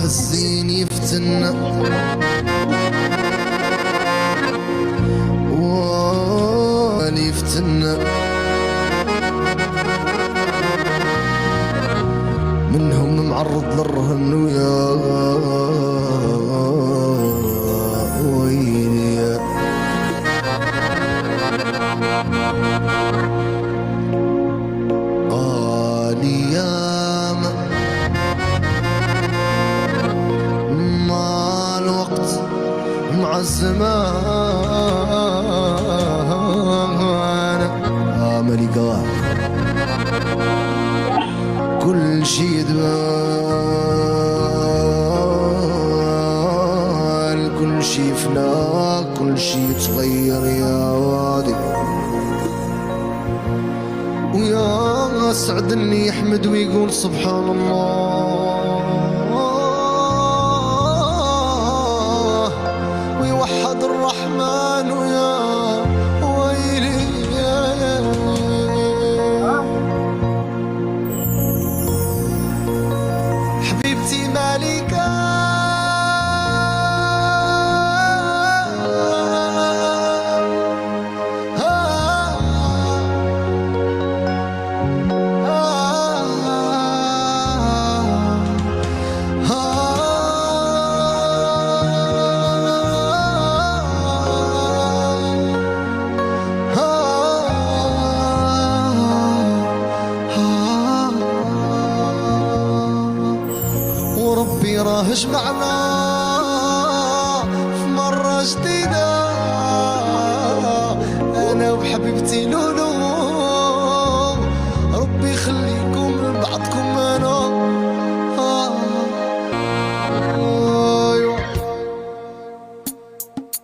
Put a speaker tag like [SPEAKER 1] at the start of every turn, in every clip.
[SPEAKER 1] الزين يفتنا واللي يفتنا منهم معرض للرهن ويا ويلي الايام مع الوقت مع الزمان ملكة كل شي يدبال كل شي فنا كل شي يتغير يا وادي ويا سعد اللي يحمد ويقول سبحان الله ويوحد الرحمن ويا ويلي حبيبتي مالكة وربي راه جمعنا في مرة جديدة أنا وحبيبتي لولو ربي يخليكم لبعضكم أنا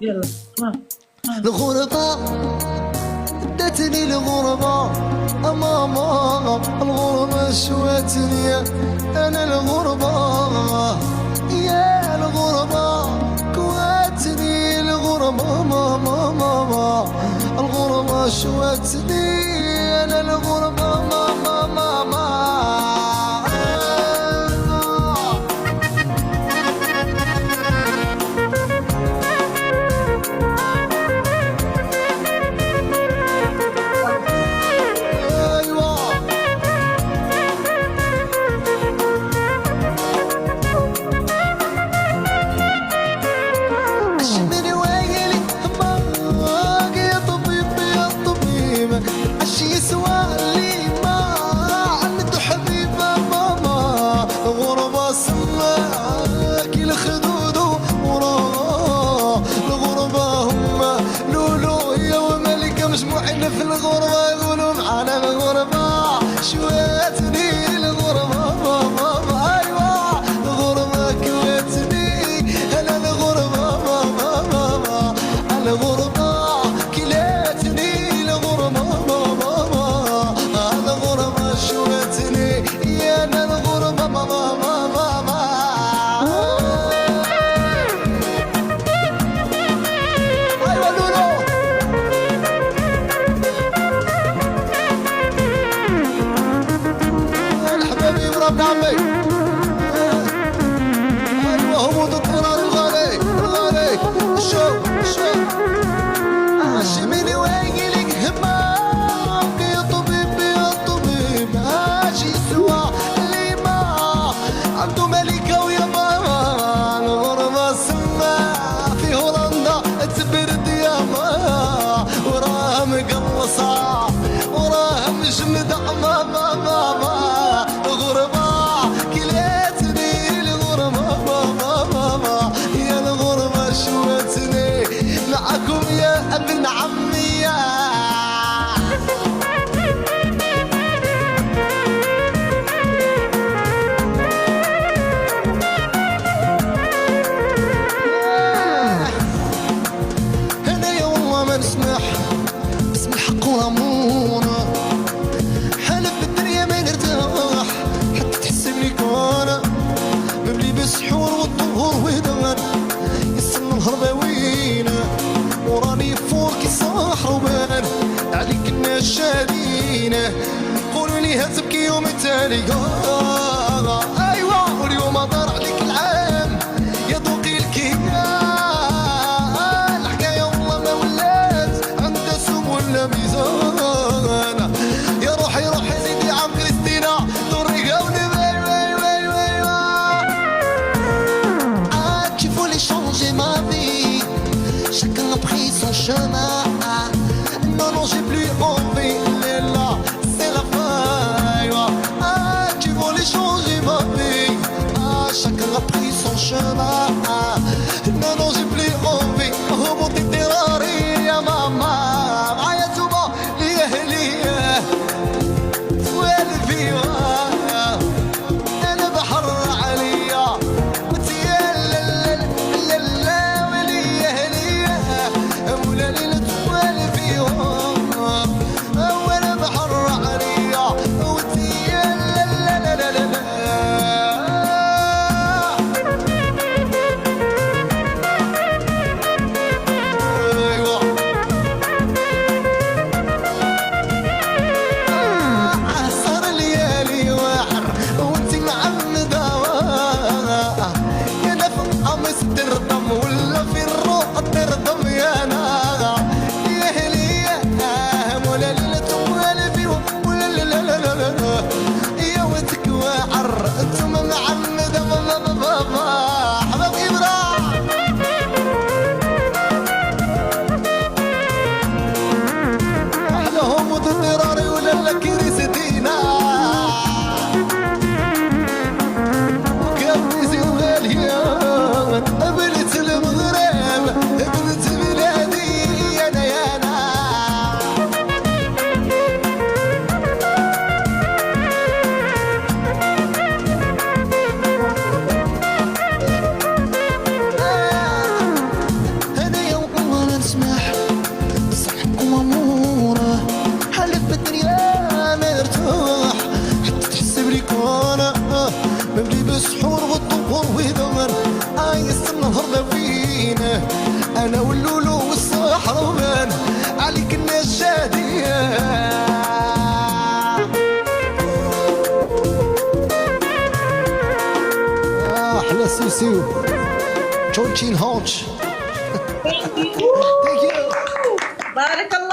[SPEAKER 2] يلا
[SPEAKER 1] الغربة ادتني الغربة ماما الغربة شواتني أنا الغربة يا الغربة كواتني الغربة ماما الغربة شواتني أنا الغربة ماما مجموعين في الغربة يقولوا معانا الغربة شواتني الغربة ماما أيوة الغربة كواتني أنا الغربة ماما الغربة كلاتني الغربة ماما الغربة شواتني يا أنا الغربة ماما عمي ايوه هبوط القرار الغالي شوف عشميني ويقلق همك يا طبيب اجي سوا اللي ما عنده ملكة ويا ماما الغربة سما في هولندا تبرد يا ماما وراها مقلصة وراها مجمدة ماما الغربة كلاتني الغربة ماما يا الغربة شوتني معكم يا ابن عمي هنا يا والله ما نسمح اسم الحق وامور حلف بالدنيا ما نرتاح حتى تحسبني كوانا مبلي بالسحور والظهور ودغن يسن الهرباوي فينا قولوا لي هتبكي يوم التالي ايوا واليوم دار عليك العام يا دوقي الكيان الحكايه والله ما ولات عندها سم ولا ميزان يا روحي روحي زيدي عم كريستينا طريقه ونبي tu voulais changer ma vie chacun a pris son chemin non non j'ai plus envie là c'est la fin tu voulais changer ma vie chacun a pris son chemin non non j'ai plus envie هبوط اضطراري يا ماما معايا توبة لأهلي والفي انا بحر عليا وتيا لا لا لا ولي اهلي ولا ليلة والفي وانا بحر عليا وتيا لا لا لا لا عصر ليالي واحر وانتي معمدة يا نفق قميص تردم ولا في الروح تردم يا ناغا يا هلية ولا ليلة والفي ولا لا لا لا لا يا وانتك واحر انتم معمدة حباب إبراهيم أحلهم وتضراري ولا لك ريستينا وكابيسي والهيان بنت المغرب بنت بلادي أنا يا أنا أنا يوم ما نسمح صحكم أموره حلف بالدنيا ما نرتاح حتى تحسب لي كونا مبلي بسحور والطبور ويدمر يسمى النهار فينا أنا واللولو والصحراوان عليك النشادية أحلى سوسو جورجين هوتش
[SPEAKER 2] Thank you.
[SPEAKER 1] Thank you.
[SPEAKER 2] بارك الله